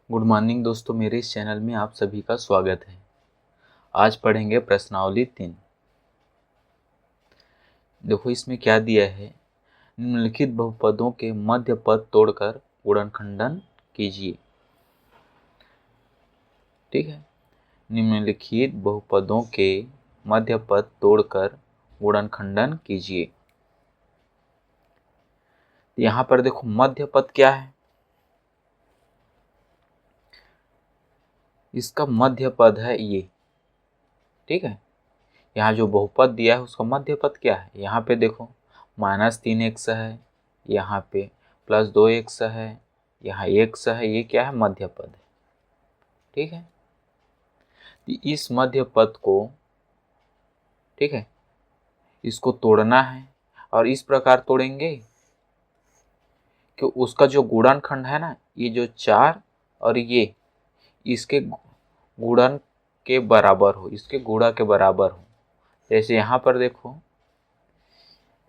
Good morning दोस्तों, मेरे इस चैनल में आप सभी का स्वागत है। आज पढ़ेंगे प्रश्नावली 3। देखो इसमें क्या दिया है। निम्नलिखित बहुपदों के मध्य पद तोड़कर गुणनखंडन कीजिए। ठीक है, निम्नलिखित बहुपदों के मध्य पद तोड़कर गुणनखंडन कीजिए। यहाँ पर देखो मध्य पद क्या है, इसका मध्य पद है ये। ठीक है, यहाँ जो बहुपद दिया है उसका मध्य पद क्या है। यहाँ पे देखो -3x है, यहाँ पे +2x है, यहाँ x है, ये क्या है, मध्य पद है। ठीक है, इस मध्य पद को, ठीक है, इसको तोड़ना है और इस प्रकार तोड़ेंगे कि उसका जो गुणनखंड है ना, ये जो 4 और ये इसके गुणन के बराबर हो, इसके गुणा के बराबर हो। जैसे यहाँ पर देखो,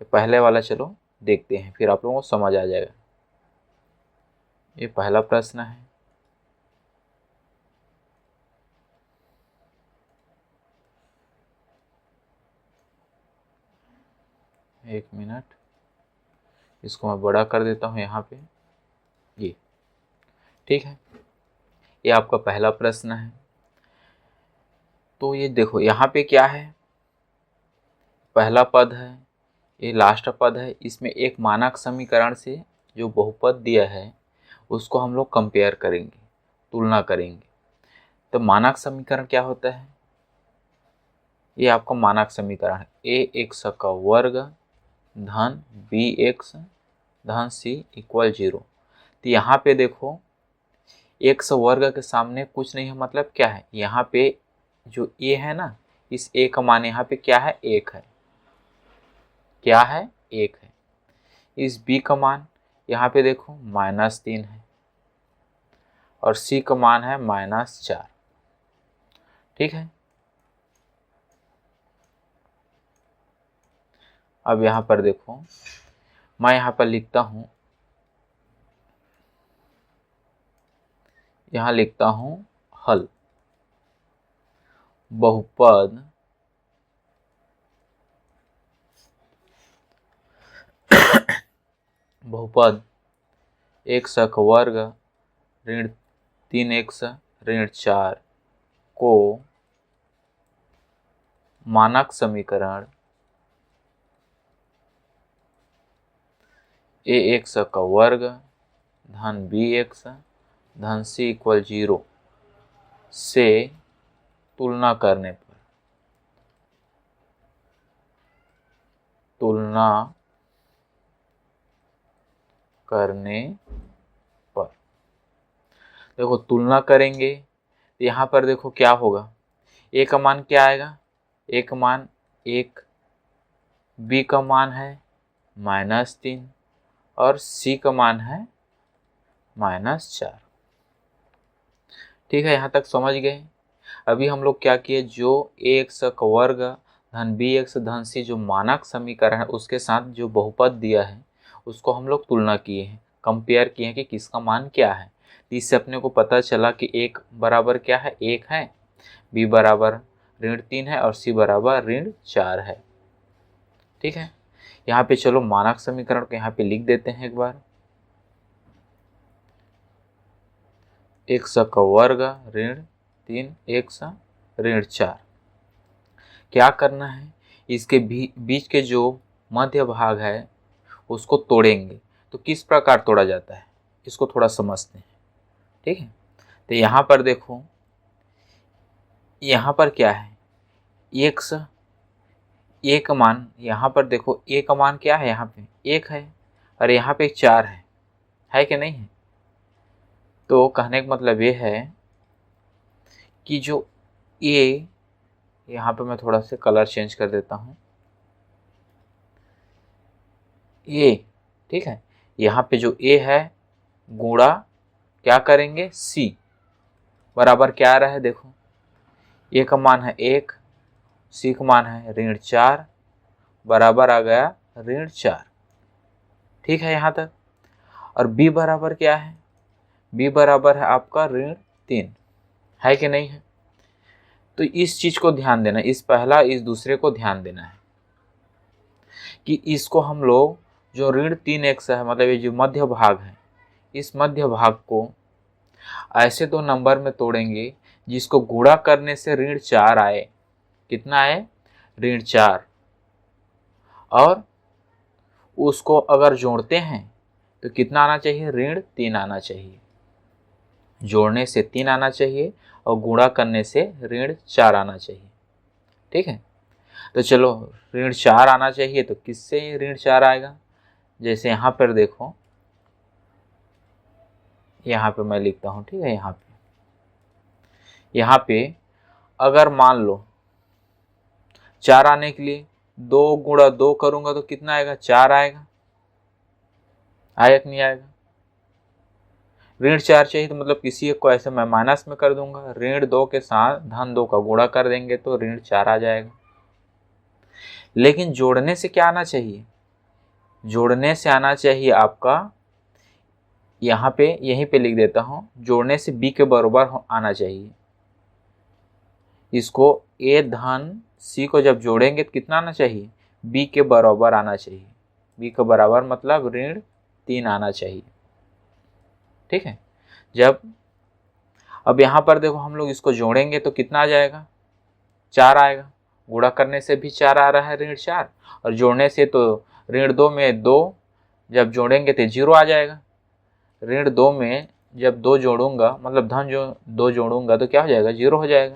पहले वाला चलो देखते हैं, फिर आप लोगों को समझ आ जाएगा। ये पहला प्रश्न है। एक मिनट, इसको मैं बड़ा कर देता हूँ यहाँ पे, ये। ठीक है, ये आपका पहला प्रश्न है। तो ये देखो यहाँ पे क्या है, पहला पद है, ये लास्ट पद है। इसमें एक मानक समीकरण से जो बहुपद दिया है उसको हम लोग कंपेयर करेंगे, तुलना करेंगे। तो मानक समीकरण क्या होता है, ये आपका मानक समीकरण है ax का वर्ग धन bx धन c = 0। तो यहाँ पे देखो x वर्ग के सामने कुछ नहीं है, मतलब क्या है, यहाँ पे जो a है ना, इस a का मान यहाँ पे क्या है, 1 है। क्या है, 1 है। इस b का मान यहाँ पे देखो -3 है और c का मान है -4। ठीक है, अब यहाँ पर देखो, मैं यहाँ पर लिखता हूँ, यहाँ लिखता हूँ हल। बहुपद x का वर्ग ऋण 3x ऋण 4 को मानक समीकरण ax का वर्ग धन bx धन c = 0 से तुलना करने पर, देखो तुलना करेंगे तो यहाँ पर देखो क्या होगा, a का मान क्या आएगा, a का मान 1, b का मान है -3 और c का मान है -4। ठीक है, यहाँ तक समझ गए। अभी हम लोग क्या किए, जो ax का वर्ग धन bx धन c जो मानक समीकरण है उसके साथ जो बहुपद दिया है उसको हम लोग तुलना किए हैं, कंपेयर किए हैं कि किसका मान क्या है। तो इससे अपने को पता चला कि एक बराबर क्या है, 1 है, b बराबर ऋण 3 है और c बराबर ऋण 4 है। ठीक है, यहाँ पे चलो मानक समीकरण को यहाँ पे लिख देते हैं एक बार। x का वर्ग ऋण 3 x ऋण 4। क्या करना है, इसके बीच के जो मध्य भाग है उसको तोड़ेंगे। तो किस प्रकार तोड़ा जाता है इसको थोड़ा समझते हैं। ठीक है, तो यहाँ पर देखो, यहाँ पर क्या है, x a का मान, यहाँ पर देखो a का मान क्या है, यहाँ पे 1 है और यहाँ पे 4 है कि नहीं है। तो कहने का मतलब ये है कि जो a, यहाँ पे मैं थोड़ा सा कलर चेंज कर देता हूँ, a, ठीक है, यहाँ पे जो a है गुणा क्या करेंगे, c बराबर क्या आ रहा है, देखो a का मान है 1, c का मान है ऋण 4, बराबर आ गया ऋण 4। ठीक है यहाँ तक। और b बराबर क्या है, b बराबर है आपका ऋण 3, है कि नहीं है। तो इस चीज को ध्यान देना, इस पहला इस दूसरे को ध्यान देना है कि इसको हम लोग जो ऋण 3x है, मतलब ये जो मध्य भाग है, इस मध्य भाग को ऐसे दो नंबर में तोड़ेंगे जिसको गुणा करने से ऋण 4 आए। कितना आए? ऋण 4। और उसको अगर जोड़ते हैं तो कितना आना चाहिए? ऋण 3 आना चाहिए। जोड़ने से 3 आना चाहिए और गुणा करने से ऋण 4 आना चाहिए। ठीक है, तो चलो ऋण 4 आना चाहिए, तो किससे ऋण 4 आएगा? जैसे यहाँ पर देखो, यहाँ पे मैं लिखता हूँ, ठीक है। यहाँ पे अगर मान लो 4 आने के लिए 2 गुणा 2 करूंगा तो कितना आएगा? 4 आएगा। आएगा कि नहीं आएगा? ऋण 4 चाहिए तो मतलब किसी एक को ऐसे मैं माइनस में कर दूंगा, ऋण 2 के साथ धन 2 का गुणा कर देंगे तो ऋण 4 आ जाएगा। लेकिन जोड़ने से क्या आना चाहिए? जोड़ने से आना चाहिए आपका, यहाँ पे यहीं पे लिख देता हूँ, जोड़ने से b के बराबर आना चाहिए। इसको a धन c को जब जोड़ेंगे तो कितना आना चाहिए? b के बराबर आना चाहिए। b के बराबर मतलब ऋण 3 आना चाहिए। ठीक है, जब अब यहाँ पर देखो हम लोग इसको जोड़ेंगे तो कितना आ जाएगा? 4 आएगा। गुणा करने से भी 4 आ रहा है, ऋण 4, और जोड़ने से तो ऋण 2 में 2 जब जोड़ेंगे तो 0 आ जाएगा। ऋण 2 में जब 2 जोड़ूंगा, मतलब धन जो 2 जोड़ूंगा तो क्या हो जाएगा? 0 हो जाएगा।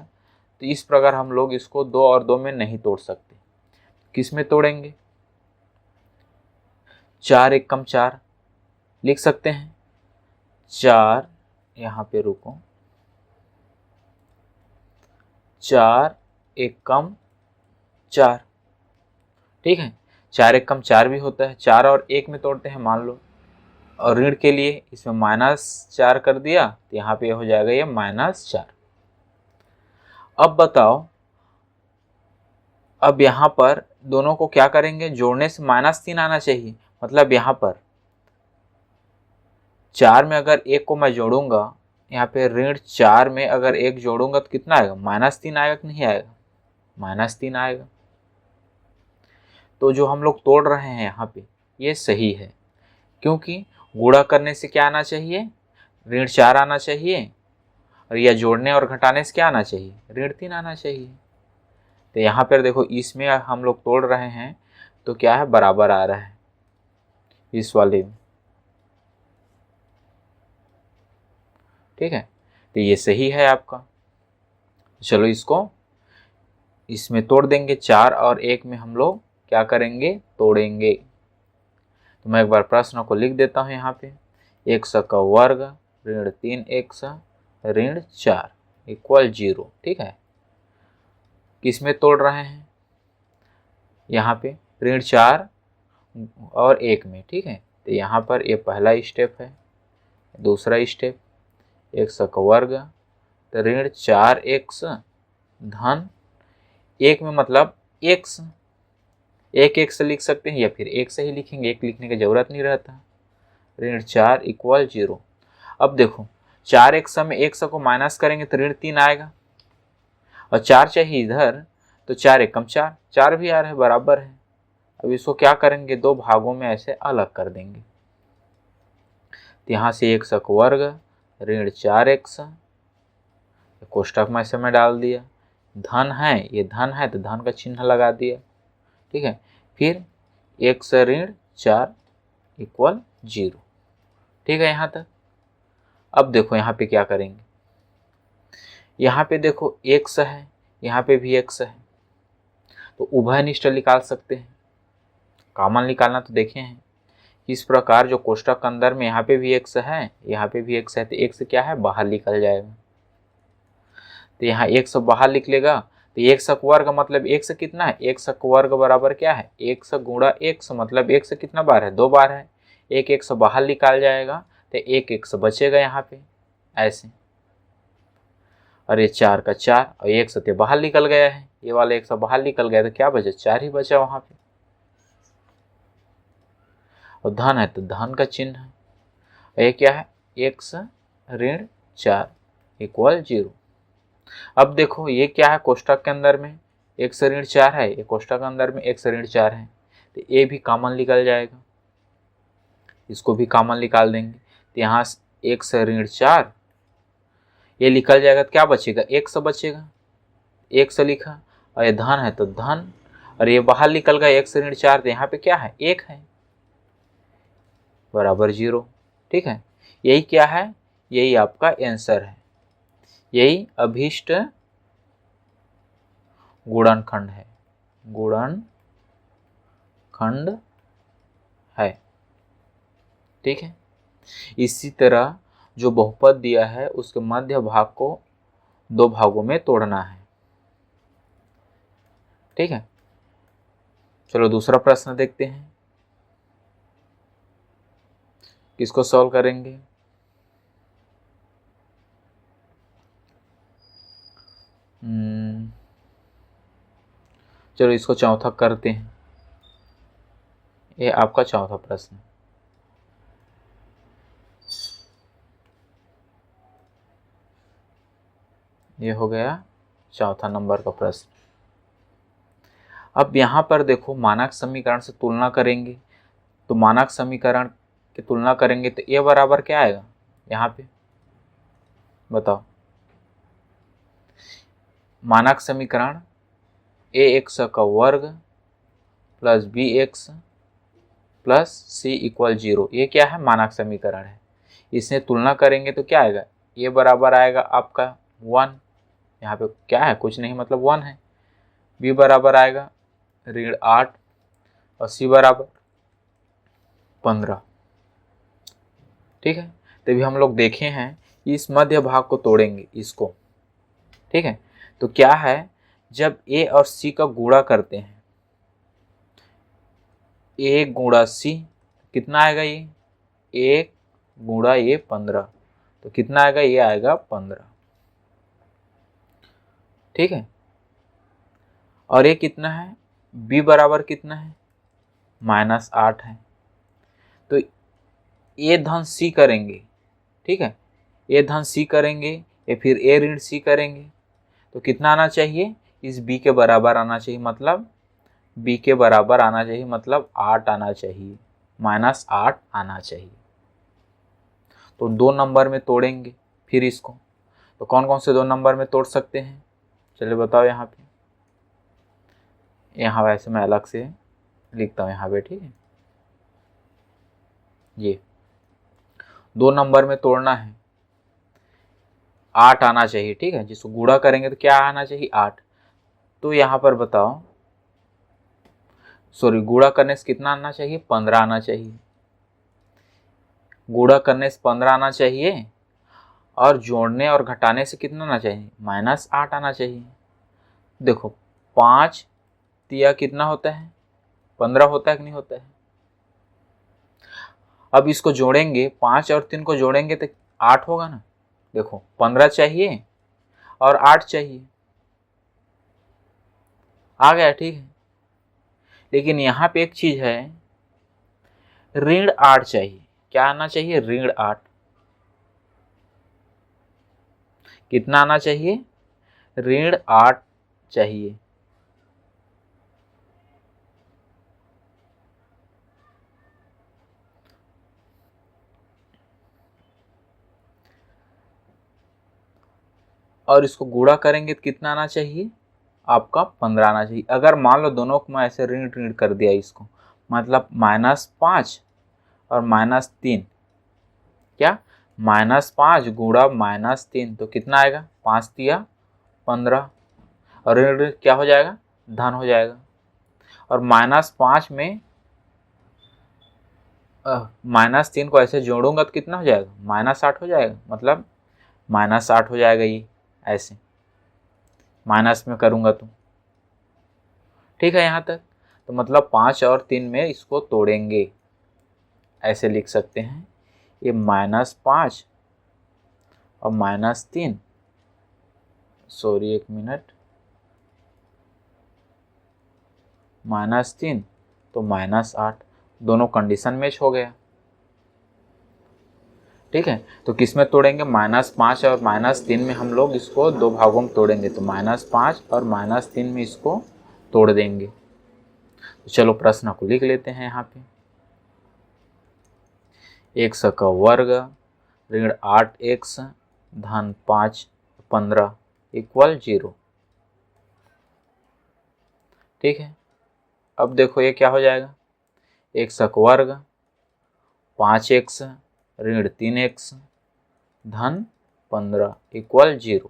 तो इस प्रकार हम लोग इसको 2 और 2 में नहीं तोड़ सकते। किस में तोड़ेंगे? 4 एक कम 4 लिख सकते हैं। 4, यहाँ पे रुको, 4 एक कम 4, ठीक है। 4 एक कम 4 भी होता है, 4 और 1 में तोड़ते हैं मान लो, और ऋण के लिए इसमें -4 कर दिया तो यहाँ पे हो जाएगा ये -4। अब बताओ, अब यहाँ पर दोनों को क्या करेंगे? जोड़ने से -3 आना चाहिए। मतलब यहाँ पर 4 में अगर 1 को मैं जोड़ूंगा, यहाँ पे ऋण 4 में अगर 1 जोड़ूंगा तो कितना आएगा? -3 आएगा कि नहीं आएगा? -3 आएगा। तो जो हम लोग तोड़ रहे हैं यहाँ पे ये सही है, क्योंकि गुणा करने से क्या आना चाहिए? ऋण 4 आना चाहिए, और यह जोड़ने और घटाने से क्या आना चाहिए? ऋण 3 आना चाहिए। तो यहाँ पर देखो इसमें हम लोग तोड़ रहे हैं तो क्या है? बराबर आ रहा है इस वाले में। ठीक है, तो ये सही है आपका। चलो इसको इसमें तोड़ देंगे, 4 और 1 में हम लोग क्या करेंगे? तोड़ेंगे। तो मैं एक बार प्रश्न को लिख देता हूँ यहाँ पे, x का वर्ग ऋण 3x ऋण 4 इक्वल 0। ठीक है, किस में तोड़ रहे हैं? यहाँ पे ऋण 4 और 1 में। ठीक है, तो यहाँ पर ये पहला स्टेप है। दूसरा स्टेप, x का वर्ग तो ऋण 4x धन 1 में मतलब x, एक से लिख सकते हैं या फिर 1 से ही लिखेंगे, 1 लिखने की जरूरत नहीं रहता। ऋण 4 इक्वल 0। अब देखो 4x में 1 को माइनस करेंगे तो ऋण 3 आएगा, और 4 चाहिए इधर तो 4 एक कम 4, 4 भी आ रहा है, बराबर है। अब इसको क्या करेंगे? 2 भागों में ऐसे अलग कर देंगे। तो यहाँ से x का वर्ग ऋण 4x कोष्टक में ऐसे में डाल दिया, धन है, ये धन है तो धन का चिन्ह लगा दिया। ठीक है, फिर 1 ऋण 4 इक्वल 0। ठीक है यहाँ तक। अब देखो यहाँ पे क्या करेंगे? यहाँ पे देखो x है, यहाँ पे भी x है, तो उभयनिष्ठ निकाल सकते हैं। कॉमन निकालना तो देखे हैं इस प्रकार, जो कोष्टक के अंदर में यहाँ पे भी x है, यहाँ पे भी x है, तो x क्या है? बाहर निकल जाएगा। तो यहाँ x बाहर निकलेगा तो x वर्ग मतलब x कितना है? x वर्ग बराबर क्या है? x गुणा x, मतलब x कितना बार है? 2 बार है। एक x बाहर निकाल जाएगा तो एक x बचेगा यहाँ पे ऐसे, और ये 4 का 4 और 1 तो बाहर निकल गया है, ये वाला 1 बाहर निकल गया तो क्या बचा? 4 ही बचा वहाँ पे। और धन है तो धन का चिन्ह है, और ये क्या है? x ऋण 4 इक्वल 0। अब देखो ये क्या है, कोष्टक के अंदर में एक से ऋण 4 है, ये कोष्टक के अंदर में एक से ऋण 4 है, तो ये भी कॉमन निकल जाएगा, इसको भी कॉमन निकाल देंगे। तो यहाँ एक से ऋण 4 ये निकल जाएगा, तो क्या बचेगा, एक से बचेगा, एक से लिखा, और ये धन है तो धन, और ये बाहर निकल गया एक से ऋण 4, तो यहाँ पे क्या है, एक है, बराबर 0। ठीक है, यही क्या है, यही आपका आंसर है, यही अभीष्ट गुणनखंड है, गुणनखंड है। ठीक है, इसी तरह जो बहुपद दिया है उसके मध्य भाग को 2 भागों में तोड़ना है। ठीक है, चलो दूसरा प्रश्न देखते हैं, किसको सॉल्व करेंगे। चलो इसको चौथा करते हैं, ये आपका चौथा प्रश्न। ये हो गया चौथा नंबर का प्रश्न। अब यहाँ पर देखो मानक समीकरण से तुलना करेंगे, तो मानक समीकरण की तुलना करेंगे तो ए बराबर क्या आएगा, यहाँ पे बताओ। मानक समीकरण ए एक्स का वर्ग प्लस बी एक्स प्लस सी इक्वल 0, ये क्या है, मानक समीकरण है। इससे तुलना करेंगे तो क्या आएगा, ए बराबर आएगा आपका 1, यहाँ पे क्या है, कुछ नहीं मतलब 1 है। बी बराबर आएगा ऋण 8 और सी बराबर 15। ठीक है, तभी हम लोग देखे हैं, इस मध्य भाग को तोड़ेंगे इसको। ठीक है, तो क्या है, जब ए और सी का गुणा करते हैं, ए गुणा सी कितना आएगा, ये 1 गुणा ये 15, तो कितना आएगा, ये आएगा 15। ठीक है, और ये कितना है, b बराबर कितना है, -8 है, तो ये धन सी करेंगे। ठीक है, ये धन सी करेंगे, या फिर ए ऋण सी करेंगे, तो कितना आना चाहिए, इस b के बराबर आना चाहिए, मतलब b के बराबर आना चाहिए, मतलब 8 आना चाहिए, -8 आना चाहिए। तो 2 नंबर में तोड़ेंगे फिर इसको, तो कौन कौन से 2 नंबर में तोड़ सकते हैं, चलिए बताओ। यहाँ पे, यहाँ वैसे मैं अलग से लिखता हूँ यहाँ पे। ठीक है, ये 2 नंबर में तोड़ना है, 8 आना चाहिए। ठीक है, जिसको गुणा करेंगे तो क्या आना चाहिए, 8। तो यहाँ पर बताओ, सॉरी, गुणा करने से कितना आना चाहिए, 15 आना चाहिए। गुणा करने से 15 आना चाहिए, और जोड़ने और घटाने से कितना आना चाहिए, -8 आना चाहिए। देखो 5 तिया कितना होता है, 15 होता है कि नहीं होता है। अब इसको जोड़ेंगे, 5 और 3 को जोड़ेंगे तो 8 होगा ना। देखो 15 चाहिए और 8 चाहिए, आ गया। ठीक है, लेकिन यहाँ पे एक चीज है, ऋण 8 चाहिए। क्या आना चाहिए, ऋण 8। कितना आना चाहिए, ऋण 8 चाहिए। और इसको गुणा करेंगे तो कितना आना चाहिए, आपका 15 आना चाहिए। अगर मान लो दोनों को मैं ऐसे ऋण ऋण कर दिया इसको, मतलब -5 और -3, क्या, -5 गुणा -3, तो कितना आएगा, 5 तिया 15, और ऋण ऋण क्या हो जाएगा, धन हो जाएगा। और -5 में -3 को ऐसे जोड़ूंगा तो कितना हो जाएगा, -8 हो जाएगा, मतलब -8 हो जाएगा ये, ऐसे माइनस में करूंगा तो। ठीक है, यहाँ तक तो मतलब 5 और 3 में इसको तोड़ेंगे, ऐसे लिख सकते हैं, ये -5 और -3, सॉरी एक मिनट, -3 तो -8, दोनों कंडीशन मैच हो गया। ठीक है, तो किस में तोड़ेंगे, -5 और -3 में हम लोग इसको दो भागों में तोड़ेंगे, तो -5 और -3 में इसको तोड़ देंगे। तो चलो प्रश्न को लिख लेते हैं यहाँ पे। x का वर्ग ऋण 8x धन 15 इक्वल 0। ठीक है, अब देखो ये क्या हो जाएगा, x का वर्ग 5x ऋण 3x धन 15 इक्वल 0।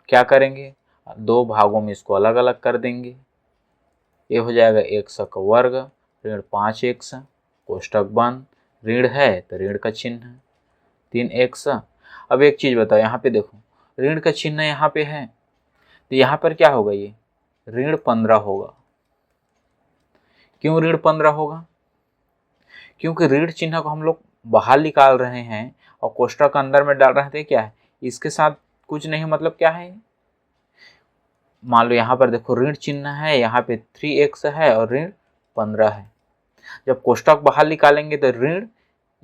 क्या करेंगे, दो भागों में इसको अलग अलग कर देंगे। ये हो जाएगा x का वर्ग ऋण 5x कोष्टक बंद, ऋण है तो ऋण का चिन्ह 3x। अब एक चीज बताओ, यहाँ पे देखो ऋण का चिन्ह यहाँ पे है, तो यहाँ पर क्या होगा, ये ऋण 15 होगा। क्यों ऋण 15 होगा, क्योंकि ऋण चिन्ह को हम लोग बाहर निकाल रहे हैं और कोष्टक अंदर में डाल रहे थे। क्या है, इसके साथ कुछ नहीं, मतलब क्या है, मान लो यहाँ पर देखो ऋण चिन्ह है, यहाँ पे 3x है और ऋण 15 है। जब कोष्टक बाहर निकालेंगे तो ऋण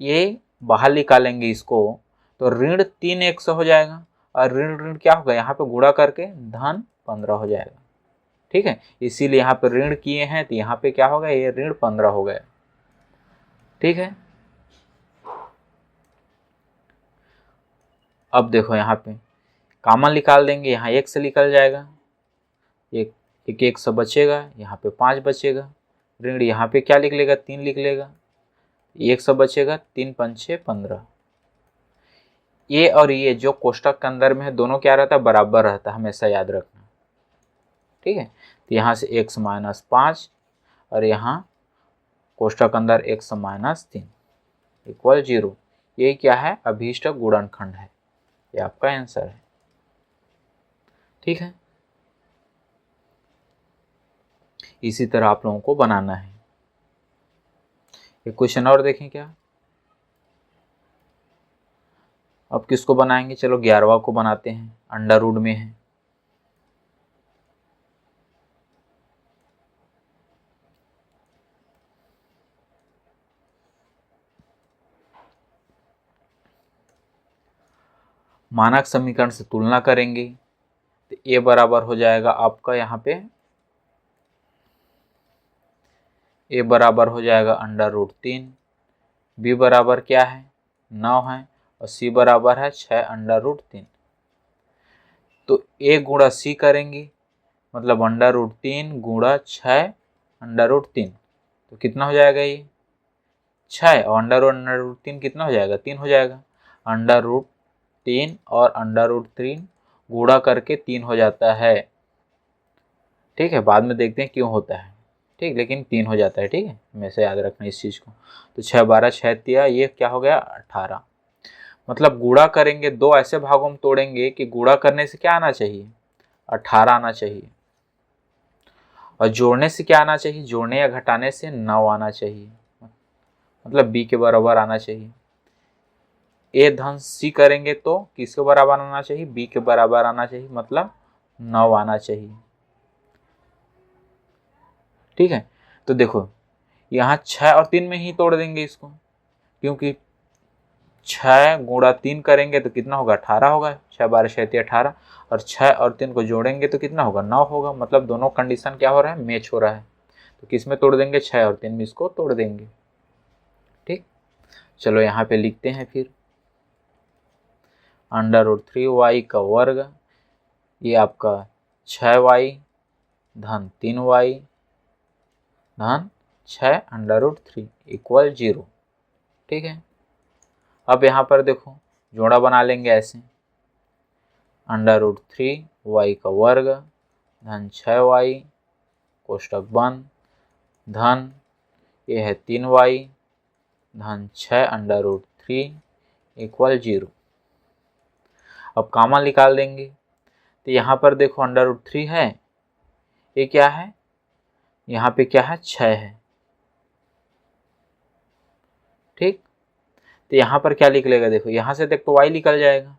ये बाहर निकालेंगे इसको, तो ऋण 3x हो जाएगा और ऋण ऋण क्या होगा, यहाँ पे गुणा करके धन 15 हो जाएगा। ठीक है, इसीलिए यहाँ पे ऋण किए हैं तो यहाँ पे क्या होगा, ये ऋण 15 हो गया। ठीक है, अब देखो यहाँ पे कॉमन निकाल देंगे, यहाँ 1 से निकल जाएगा, एक 1 से बचेगा, यहाँ पे 5 बचेगा। ऋण यहाँ पे क्या लिख लेगा, 3 लिख लेगा, 1 से बचेगा, 3 पंचे 15। ये और ये जो कोष्टक के अंदर में है दोनों क्या रहता है, बराबर रहता है, हमेशा याद रखना। ठीक है, तो यहाँ से x - 5 और यहाँ कोष्टक अंदर x - 3 इक्वल 0। ये क्या है, अभीष्ट गुणनखंड है, ये आपका आंसर है। ठीक है, इसी तरह आप लोगों को बनाना है। एक क्वेश्चन और देखें क्या, अब किसको बनाएंगे, चलो 11वां को बनाते हैं, अंडर रूट में है। मानक समीकरण से तुलना करेंगे तो a बराबर हो जाएगा आपका, यहाँ पे a बराबर हो जाएगा √3, b बराबर क्या है 9 है और c बराबर है 6 √3। तो a गुणा c करेंगे, मतलब √3 गुणा 6 √3, तो कितना हो जाएगा, ये 6 और √3 कितना हो जाएगा, 3 हो जाएगा। √3 और √3 गुणा करके 3 हो जाता है। ठीक है, बाद में देखते हैं क्यों होता है, ठीक, लेकिन 3 हो जाता है। ठीक है, हमेशा याद रखना इस चीज़ को। तो 6 12 6 3, ये क्या हो गया 18। मतलब गुणा करेंगे, दो ऐसे भागों में तोड़ेंगे कि गुणा करने से क्या आना चाहिए, 18 आना चाहिए, और जोड़ने से क्या आना चाहिए, जोड़ने या घटाने से 9 आना चाहिए, मतलब b के बराबर आना चाहिए। a धन c करेंगे तो किसके बराबर आना चाहिए, b के बराबर आना चाहिए, मतलब 9 आना चाहिए। ठीक है, तो देखो यहाँ 6 और 3 में ही तोड़ देंगे इसको, क्योंकि 6 गुणा 3 करेंगे तो कितना होगा 18 होगा, 6 12 6 3 18, और 6 और 3 को जोड़ेंगे तो कितना होगा 9 होगा। मतलब दोनों कंडीशन क्या हो रहा है, मैच हो रहा है। तो किस में तोड़ देंगे, 6 और 3 में इसको तोड़ देंगे। ठीक, चलो यहाँ पे लिखते हैं फिर √3y का वर्ग, ये आपका 6y धन 3y धन 6 √3 इक्वल 0। ठीक है, अब यहाँ पर देखो जोड़ा बना लेंगे ऐसे, √3y का वर्ग धन 6y कोष्टक बंद धन ये है 3y धन 6 √3 इक्वल 0। अब कॉमन निकाल देंगे, तो यहाँ पर देखो √3 है, ये क्या है, यहाँ पे क्या है 6 है। ठीक, तो यहाँ पर क्या लिख लेगा, देखो यहाँ से देख तो y निकल जाएगा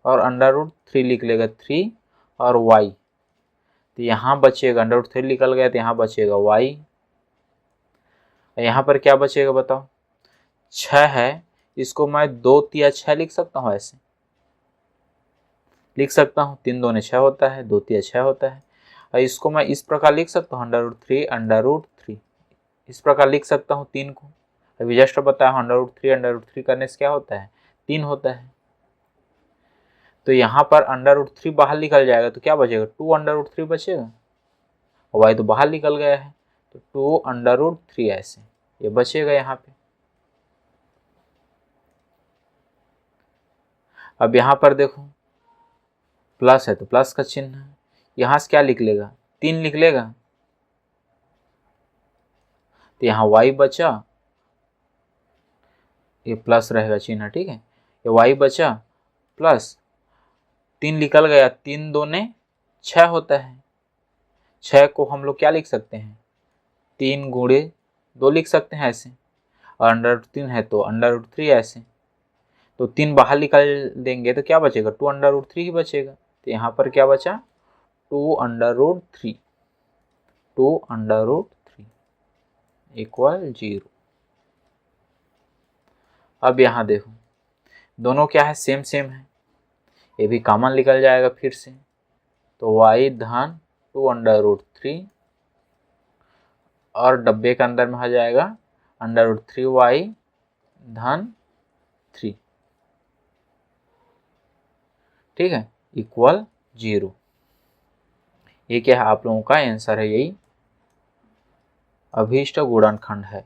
और √3 लिख लेगा 3 और y, तो यहाँ बचेगा √3 निकल गया तो यहाँ बचेगा y, यहाँ पर क्या बचेगा बताओ, 6 है, इसको मैं 2 तिया 6 लिख सकता हूँ, ऐसे लिख सकता हूँ। 3 दूने 6 होता है, 2 तिया 6 होता है। और इसको मैं इस प्रकार लिख सकता हूँ, √3 इस प्रकार लिख सकता हूँ 3 को। अभी जस्ट बताया √3 करने से क्या होता है, 3 होता है। तो यहाँ पर √3 बाहर निकल जाएगा तो क्या बचेगा, 2 √3 बचेगा। और y तो बाहर निकल गया है तो 2 √3 ऐसे ये बचेगा यहाँ पे। अब यहाँ पर देखो प्लस है तो प्लस का चिन्ह है, यहाँ से क्या लिख लेगा, 3 लिख लेगा। तो यहाँ y बचा, ये प्लस रहेगा चिन्ह, ठीक है। ये y बचा प्लस 3 निकल गया, 3 दूने 6 होता है। 6 को हम लोग क्या लिख सकते हैं, 3 गुणे 2 लिख सकते हैं ऐसे। और √3 है तो √3 ऐसे। तो 3 बाहर निकाल देंगे तो क्या बचेगा, 2 √3 ही बचेगा। तो यहाँ पर क्या बचा, 2 √3 इक्वल 0। अब यहाँ देखो दोनों क्या है, सेम सेम है, ये भी कॉमन निकल जाएगा फिर से। तो y धन 2 √3 और डब्बे के अंदर में आ जाएगा √3y धन 3, ठीक है, इक्वल 0। ये क्या है, आप लोगों का आंसर है, यही अभीष्ट गुणनखंड है।